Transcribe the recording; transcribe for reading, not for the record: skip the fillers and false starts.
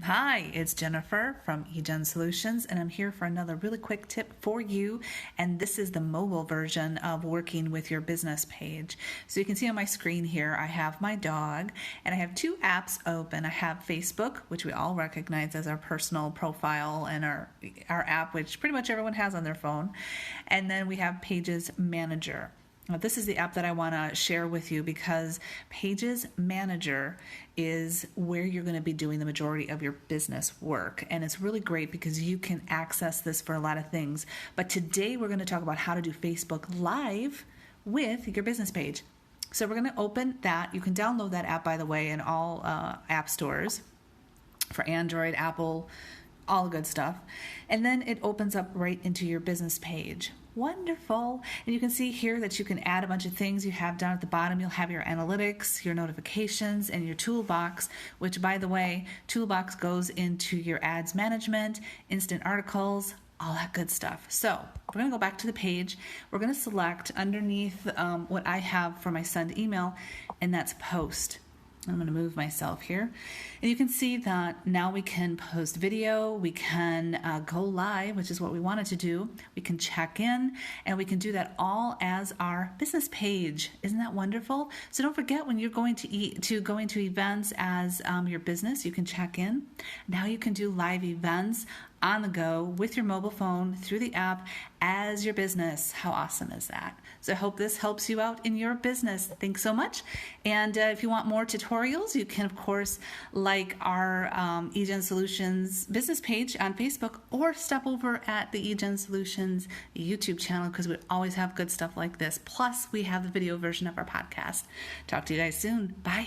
Hi, it's Jennifer from eGen Solutions, and I'm here for another really quick tip for you. And this is the mobile version of working with your business page. So you can see on my screen here, I have my dog, and I have two apps open. I have Facebook, which we all recognize as our personal profile, and our app, which pretty much everyone has on their phone. And then we have Pages Manager. Now, this is the app that I want to share with you because Pages Manager is where you're going to be doing the majority of your business work. And it's really great because you can access this for a lot of things. But today we're going to talk about how to do Facebook Live with your business page. So we're going to open that. You can download that app, by the way, in all app stores for Android, Apple, all the good stuff. And then it opens up right into your business page. Wonderful. And you can see here that you can add a bunch of things. You have down at the bottom, you'll have your analytics, your notifications, and your toolbox, which, by the way, toolbox goes into your ads management, instant articles, all that good stuff. So we're going to go back to the page. We're going to select underneath what I have for my send email, and that's post. I'm going to move myself here. And you can see that now we can post video, we can go live, which is what we wanted to do. We can check in, and we can do that all as our business page. Isn't that wonderful? So don't forget, when you're going to going to events as your business, you can check in. Now you can do live events on the go with your mobile phone through the app as your business. How awesome is that? So I hope this helps you out in your business. Thanks so much. And if you want more tutorials, you can, of course, like our eGen Solutions business page on Facebook, or step over at the eGen Solutions YouTube channel, because we always have good stuff like this. Plus, we have the video version of our podcast. Talk to you guys soon. Bye.